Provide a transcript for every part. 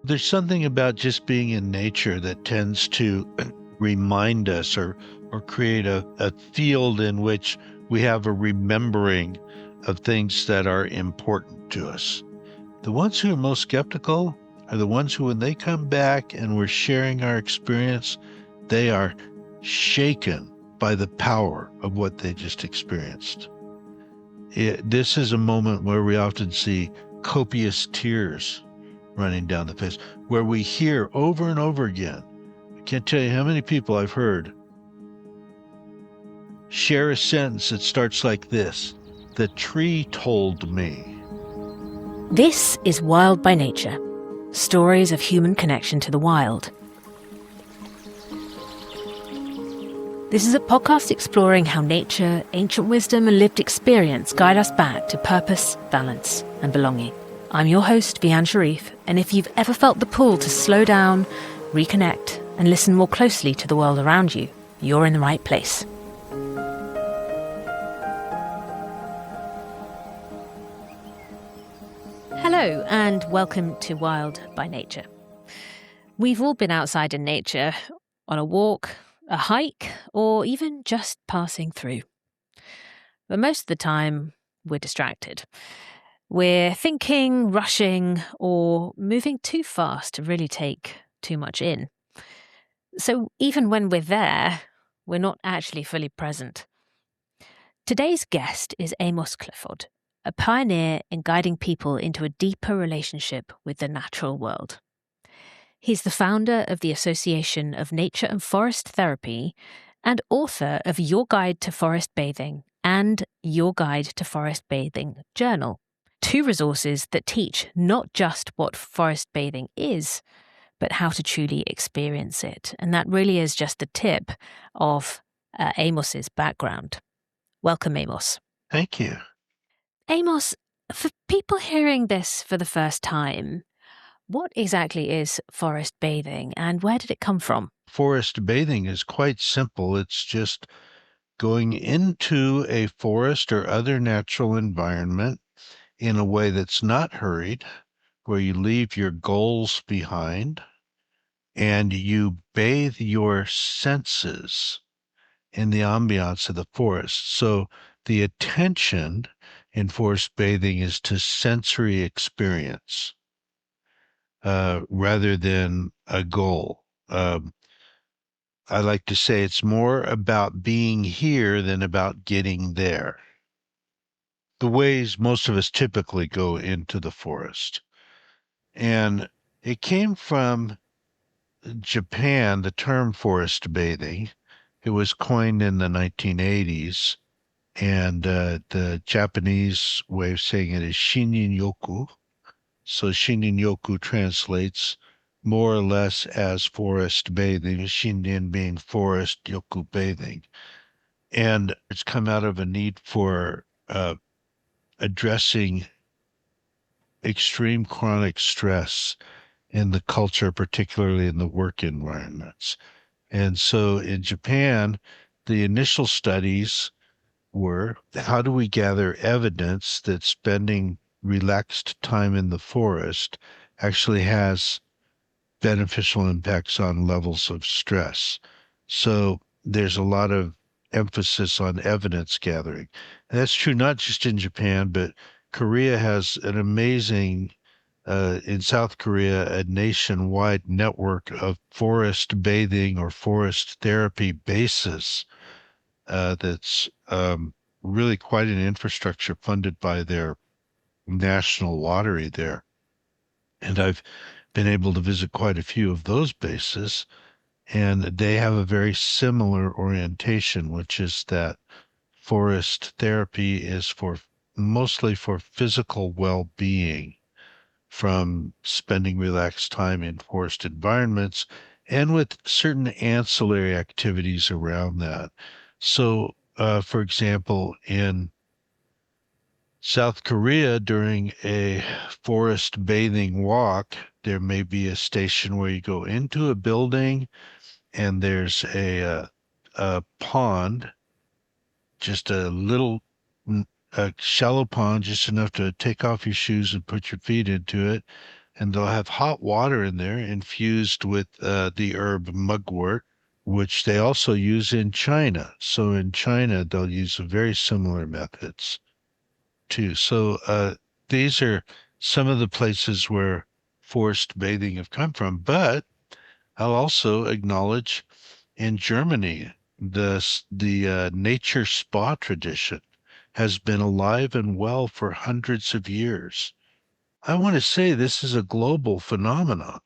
There's something about just being in nature that tends to remind us or create a field in which we have a remembering of things that are important to us. The ones who are most skeptical are the ones who, when they come back and we're sharing our experience, they are shaken by the power of what they just experienced. This is a moment where we often see copious tears running down the face, where we hear over and over again. I can't tell you how many people I've heard share a sentence that starts like this: "The tree told me." This is Wild by Nature, stories of human connection to the wild. This is a podcast exploring how nature, ancient wisdom and lived experience guide us back to purpose, balance and belonging. I'm your host, Vian Sharif, and if you've ever felt the pull to slow down, reconnect and listen more closely to the world around you, you're in the right place. Hello and welcome to Wild by Nature. We've all been outside in nature, on a walk, a hike, or even just passing through. But most of the time, we're distracted. We're thinking, rushing, or moving too fast to really take too much in. So even when we're there, we're not actually fully present. Today's guest is Amos Clifford, a pioneer in guiding people into a deeper relationship with the natural world. He's the founder of the Association of Nature and Forest Therapy and author of Your Guide to Forest Bathing and Your Guide to Forest Bathing Journal, two resources that teach not just what forest bathing is, but how to truly experience it. And that really is just the tip of Amos's background. Welcome, Amos. Thank you. Amos, for people hearing this for the first time, what exactly is forest bathing and where did it come from? Forest bathing is quite simple. It's just going into a forest or other natural environment in a way that's not hurried, where you leave your goals behind and you bathe your senses in the ambiance of the forest. So the attention in forest bathing is to sensory experience rather than a goal. I like to say it's more about being here than about getting there. The ways most of us typically go into the forest. And it came from Japan, the term forest bathing. It was coined in the 1980s. And the Japanese way of saying it is Shinrin-yoku. So Shinrin-yoku translates more or less as forest bathing, Shinrin being forest, yoku bathing. And it's come out of a need for addressing extreme chronic stress in the culture, particularly in the work environments. And so in Japan, the initial studies were, how do we gather evidence that spending relaxed time in the forest actually has beneficial impacts on levels of stress? So there's a lot of emphasis on evidence gathering. And that's true not just in Japan, but Korea has an amazing, in South Korea, a nationwide network of forest bathing or forest therapy bases that's really quite an infrastructure funded by their national lottery there. And I've been able to visit quite a few of those bases, and they have a very similar orientation, which is that forest therapy is for mostly for physical well-being from spending relaxed time in forest environments and with certain ancillary activities around that. So, for example, in South Korea, during a forest bathing walk, there may be a station where you go into a building and there's a pond, just a little, a shallow pond, just enough to take off your shoes and put your feet into it. and they'll have hot water in there infused with the herb mugwort, which they also use in China. So in China, they'll use very similar methods too. So these are some of the places where forest bathing have come from. But I'll also acknowledge in Germany, the nature spa tradition has been alive and well for hundreds of years. I want to say this is a global phenomenon.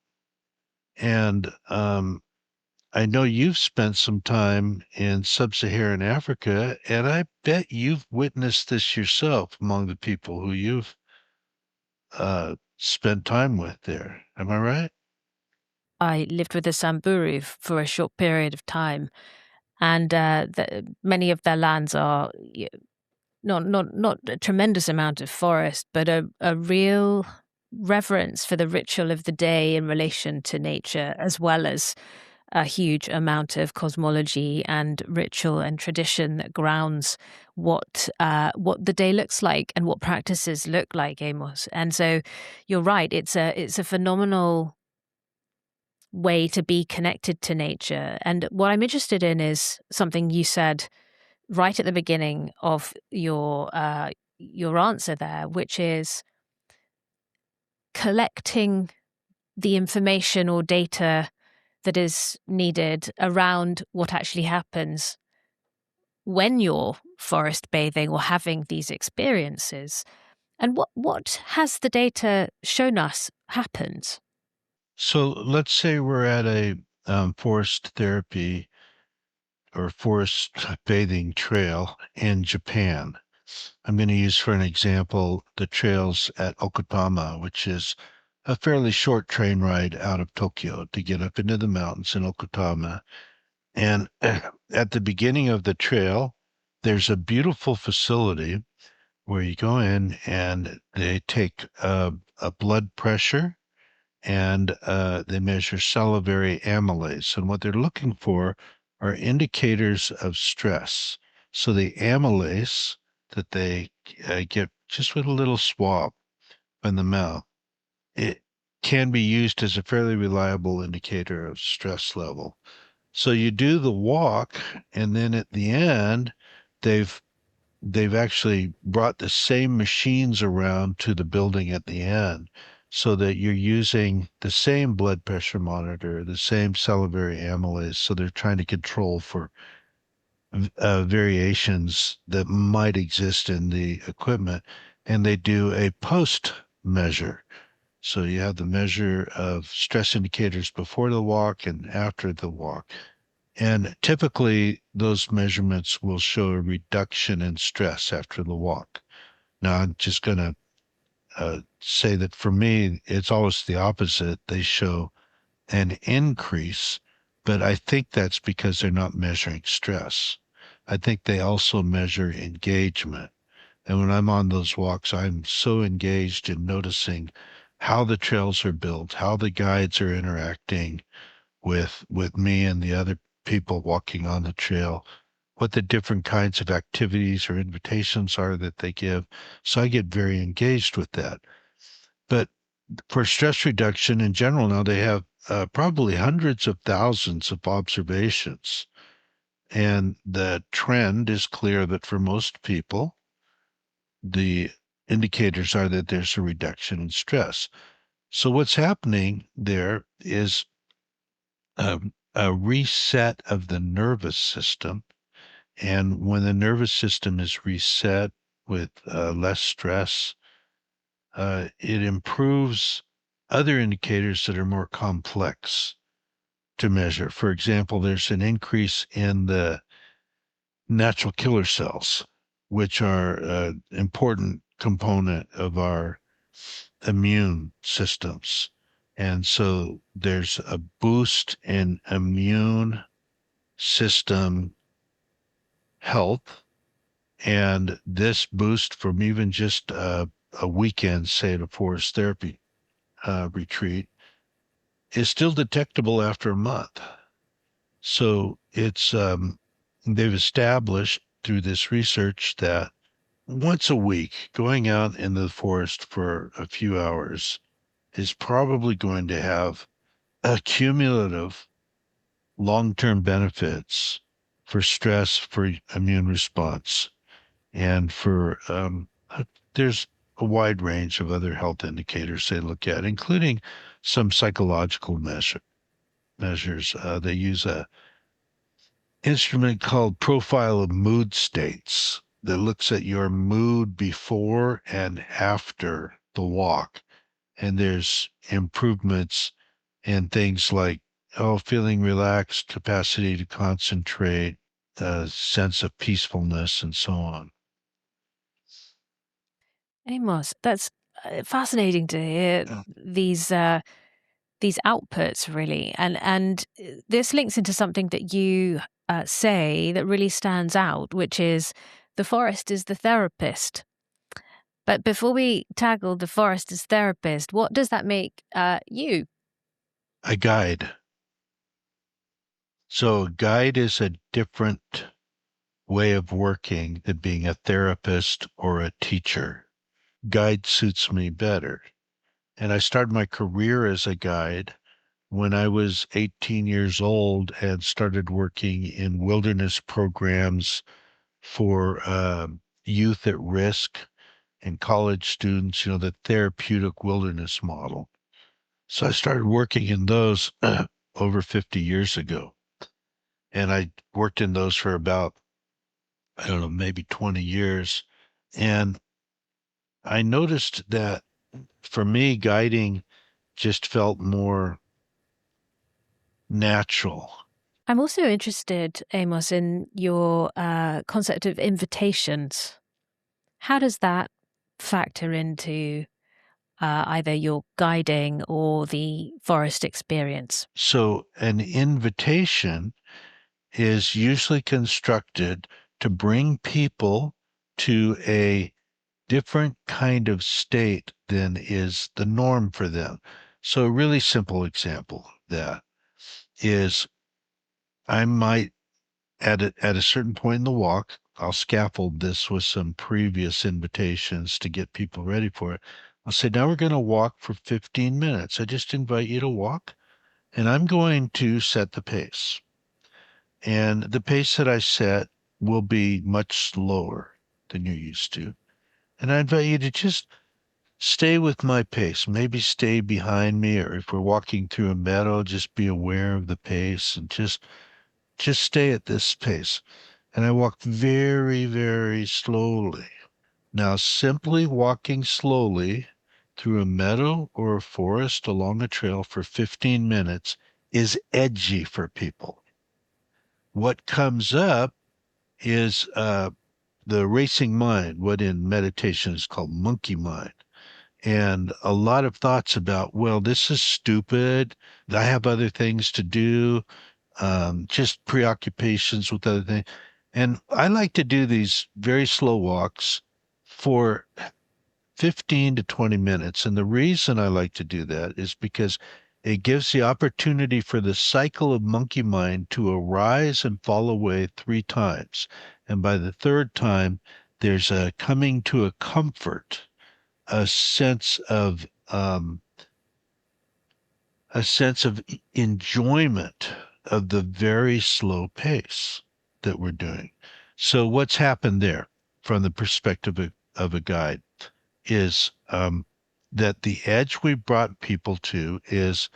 And I know you've spent some time in sub-Saharan Africa, and I bet you've witnessed this yourself among the people who you've spent time with there. Am I right? I lived with the Samburu for a short period of time, and many of their lands are not a tremendous amount of forest, but a real reverence for the ritual of the day in relation to nature, as well as a huge amount of cosmology and ritual and tradition that grounds what the day looks like and what practices look like, Amos. And so, you're right. It's a phenomenal way to be connected to nature. And what I'm interested in is something you said right at the beginning of your answer there, which is collecting the information or data that is needed around what actually happens when you're forest bathing or having these experiences. And what has the data shown us happens? So let's say we're at a forest therapy or forest bathing trail in Japan. I'm going to use for an example the trails at Okutama, which is a fairly short train ride out of Tokyo to get up into the mountains in Okutama. And at the beginning of the trail, there's a beautiful facility where you go in and they take a blood pressure and they measure salivary amylase. And what they're looking for are indicators of stress. So the amylase that they get just with a little swab in the mouth, it can be used as a fairly reliable indicator of stress level. So you do the walk, and then at the end, they've they've actually brought the same machines around to the building at the end so that you're using the same blood pressure monitor, the same salivary amylase. So they're trying to control for variations that might exist in the equipment. And they do a post measure. So you have the measure of stress indicators before the walk and after the walk. And typically, those measurements will show a reduction in stress after the walk. Now, I'm just going to say that for me, it's always the opposite. They show an increase, but I think that's because they're not measuring stress. I think they also measure engagement. And when I'm on those walks, I'm so engaged in noticing how the trails are built, how the guides are interacting with me and the other people walking on the trail, what the different kinds of activities or invitations are that they give. So I get very engaged with that. But for stress reduction in general, now they have probably hundreds of thousands of observations. And the trend is clear that for most people, the indicators are that there's a reduction in stress. So what's happening there is a reset of the nervous system. And when the nervous system is reset with less stress, it improves other indicators that are more complex to measure. For example, there's an increase in the natural killer cells, which are an important component of our immune systems. And so there's a boost in immune system health. And this boost from even just a weekend, say at a forest therapy retreat, is still detectable after a month. So they've established through this research that once a week, going out in the forest for a few hours is probably going to have a cumulative long-term benefits for stress, for immune response, and for there's a wide range of other health indicators they look at, including some psychological measures. They use a instrument called profile of mood states that looks at your mood before and after the walk. And there's improvements in things like, oh, feeling relaxed, capacity to concentrate, a sense of peacefulness, and so on. Amos, that's fascinating to hear Yeah. these outputs really, and this links into something that you say that really stands out, which is the forest is the therapist. But before we tackle the forest as therapist, what does that make you? A guide. So, a guide is a different way of working than being a therapist or a teacher. Guide suits me better. And I started my career as a guide when I was 18 years old and started working in wilderness programs for youth at risk and college students, the therapeutic wilderness model. So I started working in those over 50 years ago. And I worked in those for about, I don't know, maybe 20 years. And I noticed that for me, guiding just felt more natural. I'm also interested, Amos, in your concept of invitations. How does that factor into either your guiding or the forest experience? So an invitation is usually constructed to bring people to a different kind of state than is the norm for them. So a really simple example of that is I might at a certain point in the walk, I'll scaffold this with some previous invitations to get people ready for it. I'll say, now we're going to walk for 15 minutes. I just invite you to walk, and I'm going to set the pace. And the pace that I set will be much slower than you're used to. And I invite you to just stay with my pace, maybe stay behind me, or if we're walking through a meadow, just be aware of the pace and just stay at this pace. And I walk very, very slowly. Now, simply walking slowly through a meadow or a forest along a trail for 15 minutes is edgy for people. What comes up is the racing mind, what in meditation is called monkey mind, and a lot of thoughts about, well, this is stupid. I have other things to do, just preoccupations with other things. And I like to do these very slow walks for 15 to 20 minutes. And the reason I like to do that is because it gives the opportunity for the cycle of monkey mind to arise and fall away 3 times. And by the third time, there's a coming to a comfort, a sense of um, a sense of enjoyment of the very slow pace that we're doing. So what's happened there from the perspective of a guide is that the edge we brought people to is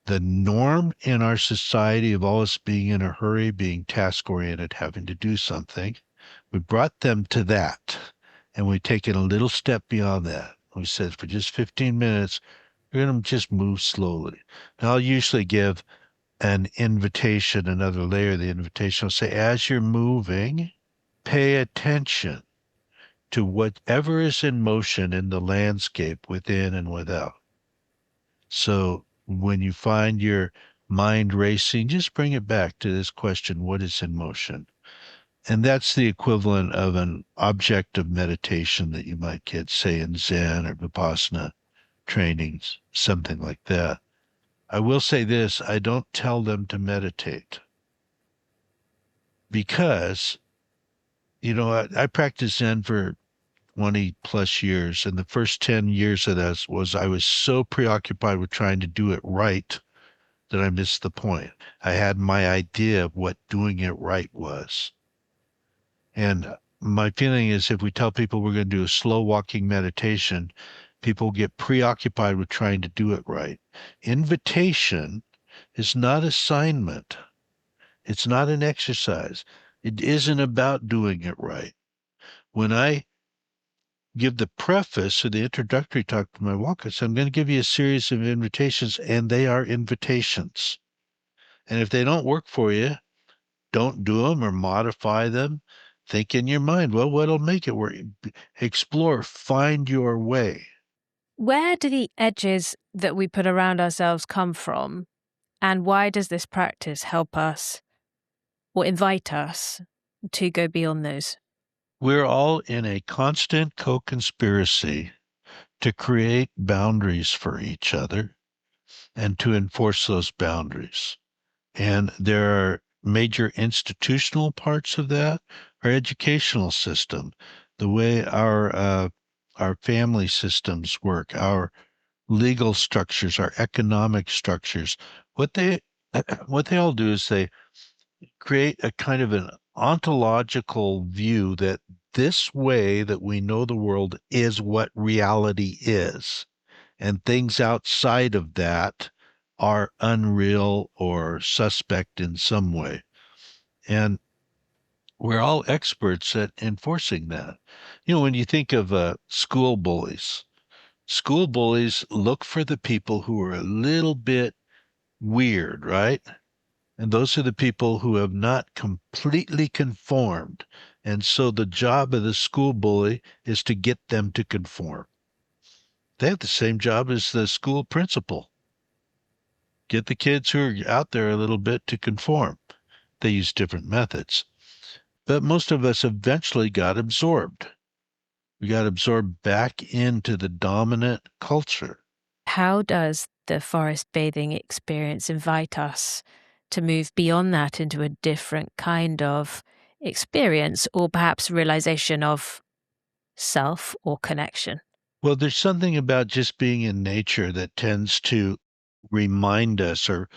the norm in our society of always being in a hurry, being task oriented, having to do something. We brought them to that, and we've taken a little step beyond that. We said for just 15 minutes, we're going to just move slowly. And I'll usually give an invitation, another layer of the invitation. I'll say, as you're moving, pay attention to whatever is in motion in the landscape within and without. So when you find your mind racing, just bring it back to this question, what is in motion? And that's the equivalent of an objective meditation that you might get, say, in Zen or Vipassana trainings, something like that. I will say this, I don't tell them to meditate because, I practiced Zen for 20 plus years. And the first 10 years of that was I was so preoccupied with trying to do it right that I missed the point. I had my idea of what doing it right was. And my feeling is if we tell people we're going to do a slow walking meditation, people get preoccupied with trying to do it right. Invitation is not assignment. It's not an exercise. It isn't about doing it right. When I give the preface or the introductory talk to my walk, I say, I'm going to give you a series of invitations, and they are invitations. And if they don't work for you, don't do them or modify them. Think in your mind, well, what'll make it work? Explore, find your way. Where do the edges that we put around ourselves come from? And why does this practice help us or invite us to go beyond those? We're all in a constant co-conspiracy to create boundaries for each other and to enforce those boundaries. And there are major institutional parts of that, our educational system, the way our family systems work, our legal structures, our economic structures. What they what they all do is they create a kind of an ontological view that this way that we know the world is what reality is, and things outside of that are unreal or suspect in some way. And we're all experts at enforcing that. You know, when you think of school bullies look for the people who are a little bit weird, right? And those are the people who have not completely conformed. And so the job of the school bully is to get them to conform. They have the same job as the school principal. Get the kids who are out there a little bit to conform. They use different methods. But most of us eventually got absorbed. We got absorbed back into the dominant culture. How does the forest bathing experience invite us to move beyond that into a different kind of experience or perhaps realization of self or connection? Well, there's something about just being in nature that tends to remind us or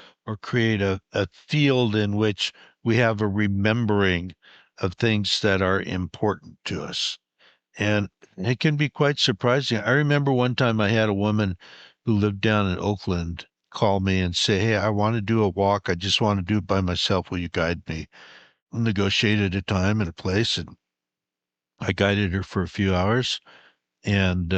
create a field in which we have a remembering of things that are important to us. And it can be quite surprising. I remember one time I had a woman who lived down in Oakland call me and say, "Hey, I want to do a walk. I just want to do it by myself. Will you guide me?" Negotiated a time and a place, and I guided her for a few hours and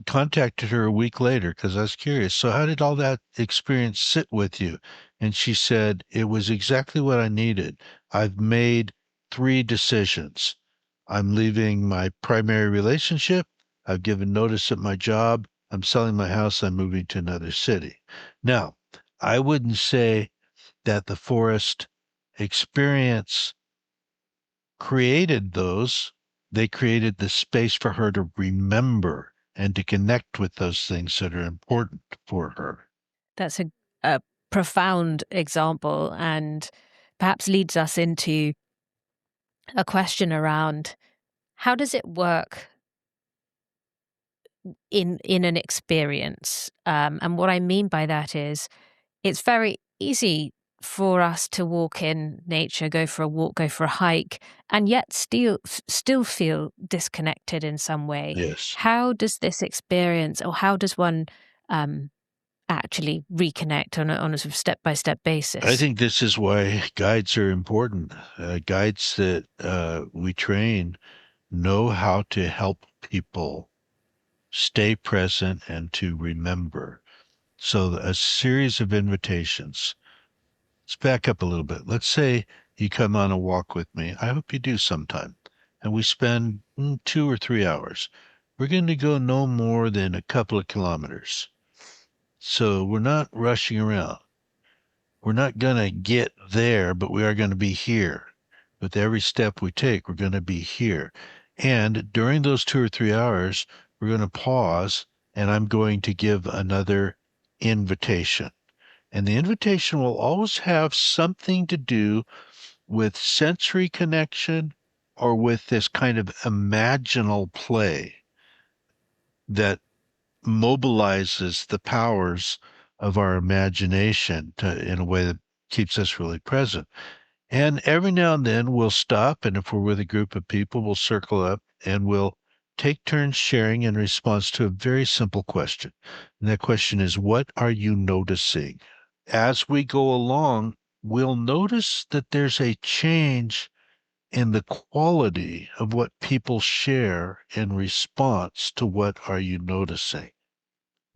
contacted her a week later because I was curious. So, how did all that experience sit with you? And she said, it was exactly what I needed. I've made three decisions. I'm leaving my primary relationship. I've given notice at my job. I'm selling my house. I'm moving to another city. Now, I wouldn't say that the forest experience created those. They created the space for her to remember and to connect with those things that are important for her. That's a profound example and perhaps leads us into a question around how does it work in an experience? And what I mean by that is it's very easy for us to walk in nature, go for a walk, go for a hike, and yet still feel disconnected in some way. Yes. How does this experience, or how does one actually reconnect on a sort of step by step I basis? think this is why guides are important. Guides that we train know how to help people stay present and to remember. So, a series of invitations. Let's back up a little bit. Let's say you come on a walk with me. I hope you do sometime. And we spend 2 or 3 hours. We're going to go no more than a couple of kilometers. So we're not rushing around. We're not going to get there, but we are going to be here. With every step we take, we're going to be here. And during those 2 or 3 hours, we're going to pause and I'm going to give another invitation. And the invitation will always have something to do with sensory connection or with this kind of imaginal play that mobilizes the powers of our imagination in a way that keeps us really present. And every now and then we'll stop, and if we're with a group of people, we'll circle up and we'll take turns sharing in response to a very simple question. And that question is, what are you noticing? As we go along, we'll notice that there's a change in the quality of what people share in response to what are you noticing.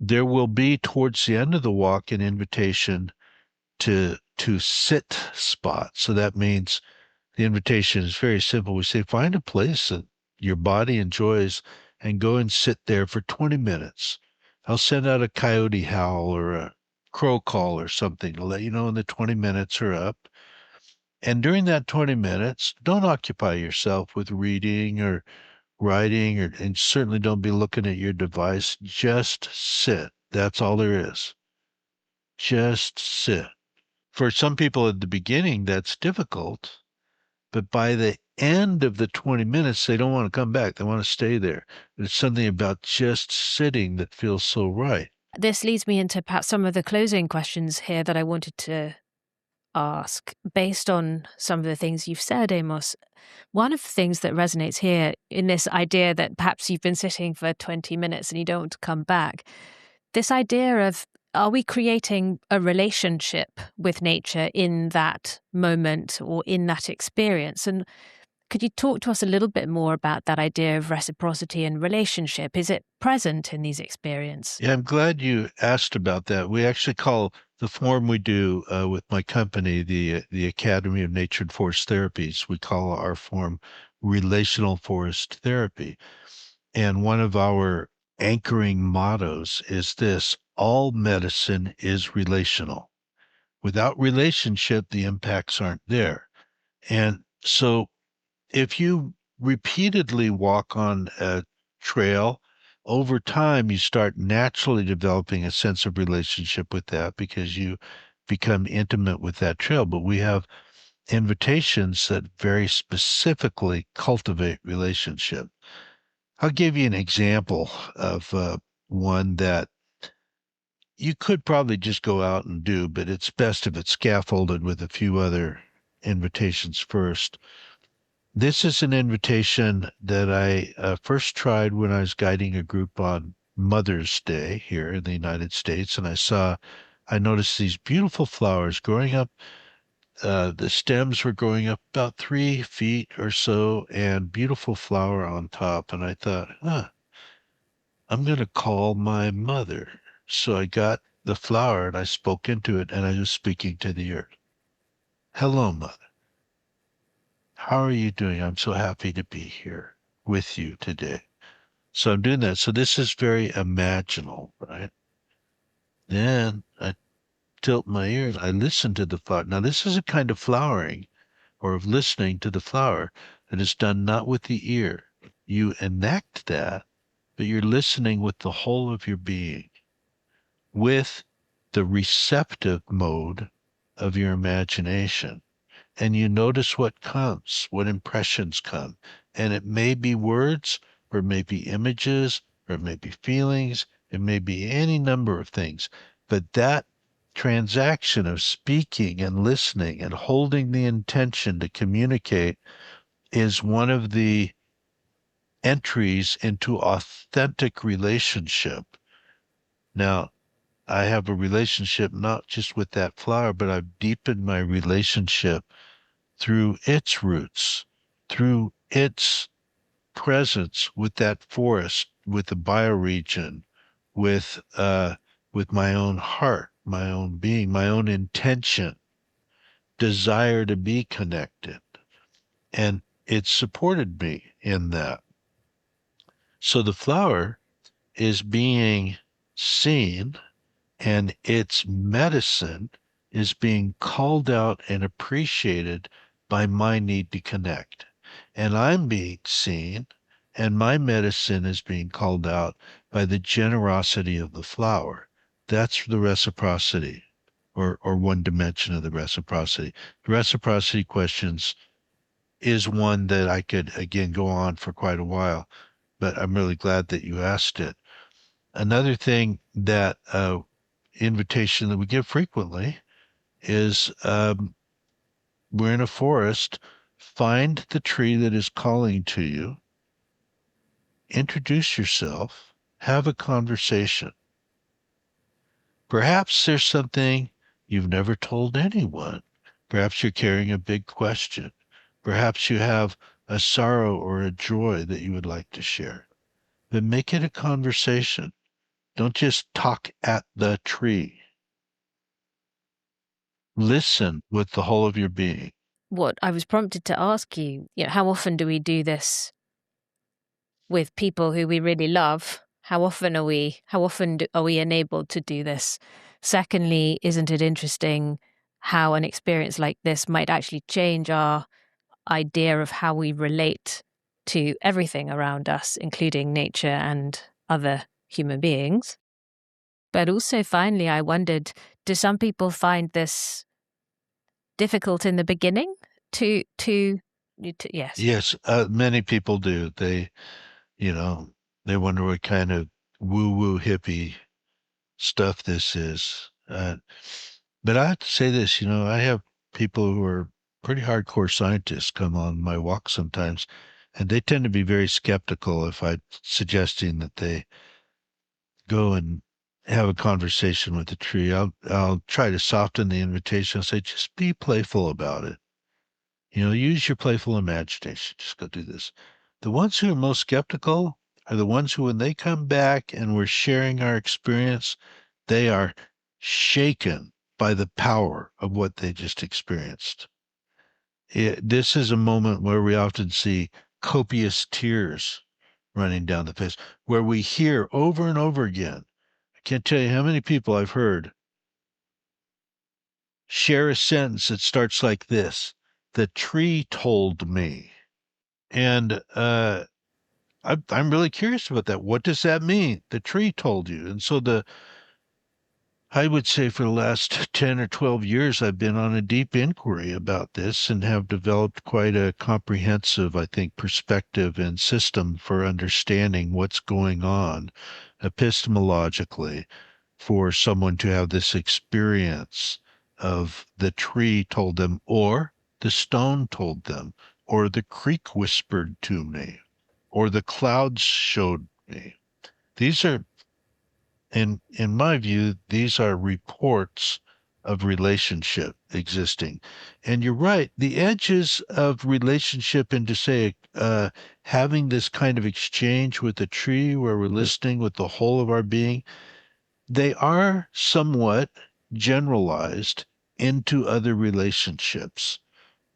There will be towards the end of the walk an invitation to sit spot. So that means the invitation is very simple. We say, find a place that your body enjoys and go and sit there for 20 minutes. I'll send out a coyote howl or a crow call or something to let you know when the 20 minutes are up. And during that 20 minutes, don't occupy yourself with reading or writing, and certainly don't be looking at your device. Just sit. That's all there is. Just sit. For some people at the beginning, that's difficult. But by the end of the 20 minutes, they don't want to come back. They want to stay there. There's something about just sitting that feels so right. This leads me into perhaps some of the closing questions here that I wanted to ask. Based on some of the things you've said, Amos, one of the things that resonates here in this idea that perhaps you've been sitting for 20 minutes and you don't want to come back, this idea of, are we creating a relationship with nature in that moment or in that experience? And could you talk to us a little bit more about that idea of reciprocity and relationship? Is it present in these experiences? Yeah, I'm glad you asked about that. We actually call the form we do with my company, the Academy of Nature and Forest Therapies, we call our form relational forest therapy. And one of our anchoring mottos is this: all medicine is relational. Without relationship, the impacts aren't there. And so if you repeatedly walk on a trail, over time you start naturally developing a sense of relationship with that because you become intimate with that trail. But we have invitations that very specifically cultivate relationship. I'll give you an example of one that you could probably just go out and do, but it's best if it's scaffolded with a few other invitations first. This is an invitation that I first tried when I was guiding a group on Mother's Day here in the United States, and I noticed these beautiful flowers growing up. The stems were growing up about 3 feet or so, and beautiful flower on top. And I thought, I'm going to call my mother. So I got the flower and I spoke into it, and I was speaking to the earth. Hello, mother. How are you doing? I'm so happy to be here with you today. So I'm doing that. So this is very imaginal, right? Then I tilt my ears. I listen to the flower. Now, this is a kind of flowering or of listening to the flower that is done not with the ear. You enact that, but you're listening with the whole of your being, with the receptive mode of your imagination. And you notice what comes, what impressions come. And it may be words, or it may be images, or it may be feelings, it may be any number of things. But that transaction of speaking and listening and holding the intention to communicate is one of the entries into authentic relationship. Now, I have a relationship not just with that flower, but I've deepened my relationship through its roots, through its presence with that forest, with the bioregion, with my own heart, my own being, my own intention, desire to be connected. And it supported me in that. So the flower is being seen, and its medicine is being called out and appreciated by my need to connect. And I'm being seen, and my medicine is being called out by the generosity of the flower. That's the reciprocity, or one dimension of the reciprocity. The reciprocity questions is one that I could, again, go on for quite a while, but I'm really glad that you asked it. Another thing that invitation that we give frequently is we're in a forest, find the tree that is calling to you, introduce yourself, have a conversation. Perhaps there's something you've never told anyone. Perhaps you're carrying a big question. Perhaps you have a sorrow or a joy that you would like to share. Then make it a conversation. Don't just talk at the tree. Listen with the whole of your being. What I was prompted to ask you, how often do we do this with people who we really love? How often are we enabled to do this? Secondly, isn't it interesting how an experience like this might actually change our idea of how we relate to everything around us, including nature and other human beings? But also, finally, I wondered, do some people find this difficult in the beginning yes. Yes, many people do. You know, they wonder what kind of woo-woo hippie stuff this is. But I have to say this, I have people who are pretty hardcore scientists come on my walk sometimes, and they tend to be very skeptical if I'm suggesting that they go and have a conversation with the tree. I'll try to soften the invitation and say, just be playful about it. Use your playful imagination. Just go do this. The ones who are most skeptical are the ones who, when they come back and we're sharing our experience, they are shaken by the power of what they just experienced. This is a moment where we often see copious tears running down the face, where we hear over and over again. I can't tell you how many people I've heard share a sentence that starts like this: the tree told me. And I'm really curious about that. What does that mean? The tree told you. And so I would say for the last 10 or 12 years, I've been on a deep inquiry about this and have developed quite a comprehensive, I think, perspective and system for understanding what's going on epistemologically for someone to have this experience of the tree told them, or the stone told them, or the creek whispered to me, or the clouds showed me. These are, in my view, these are reports of relationship existing. And you're right, the edges of relationship into, say, having this kind of exchange with the tree where we're listening with the whole of our being, they are somewhat generalized into other relationships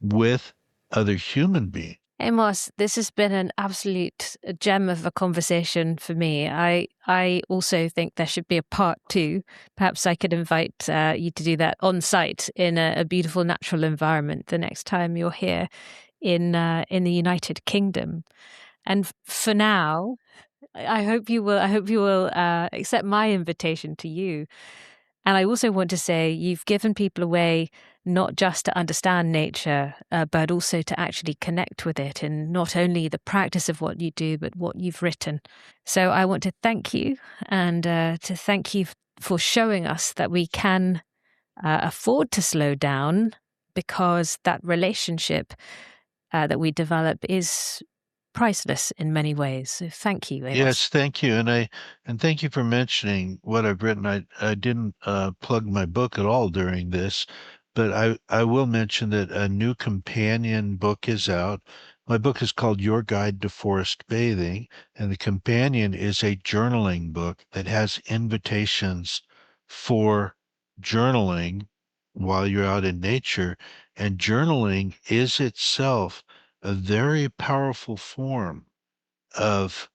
with other human beings. Amos, this has been an absolute gem of a conversation for me. I also think there should be a part two. Perhaps I could invite you to do that on site in a beautiful natural environment the next time you're here in the United Kingdom. And for now, I hope you will. I hope you will accept my invitation to you. And I also want to say you've given people a way not just to understand nature, but also to actually connect with it in not only the practice of what you do, but what you've written. So I want to thank you and to thank you for showing us that we can afford to slow down because that relationship that we develop is priceless in many ways. So thank you, Amos. Yes, thank you. And thank you for mentioning what I've written. I didn't plug my book at all during this, but I will mention that a new companion book is out. My book is called Your Guide to Forest Bathing, and the companion is a journaling book that has invitations for journaling while you're out in nature. And journaling is itself a very powerful form of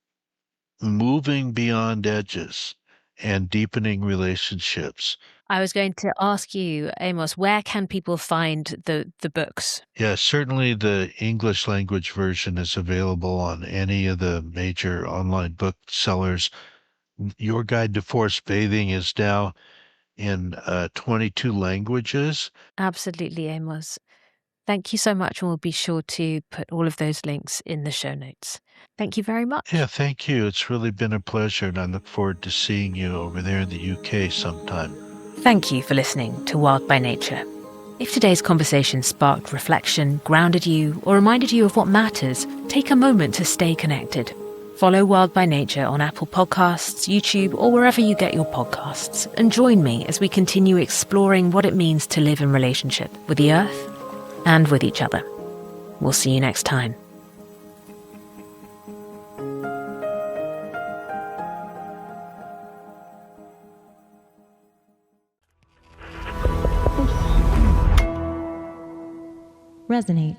moving beyond edges and deepening relationships. I was going to ask you, Amos, where can people find the books? Yeah, certainly the English language version is available on any of the major online booksellers. Your Guide to Forest Bathing is now in 22 languages. Absolutely, Amos. Thank you so much, and we'll be sure to put all of those links in the show notes. Thank you very much. Yeah, thank you. It's really been a pleasure, and I look forward to seeing you over there in the UK sometime. Thank you for listening to Wild by Nature. If today's conversation sparked reflection, grounded you, or reminded you of what matters, take a moment to stay connected. Follow Wild by Nature on Apple Podcasts, YouTube, or wherever you get your podcasts, and join me as we continue exploring what it means to live in relationship with the earth and with each other. We'll see you next time. Resonate.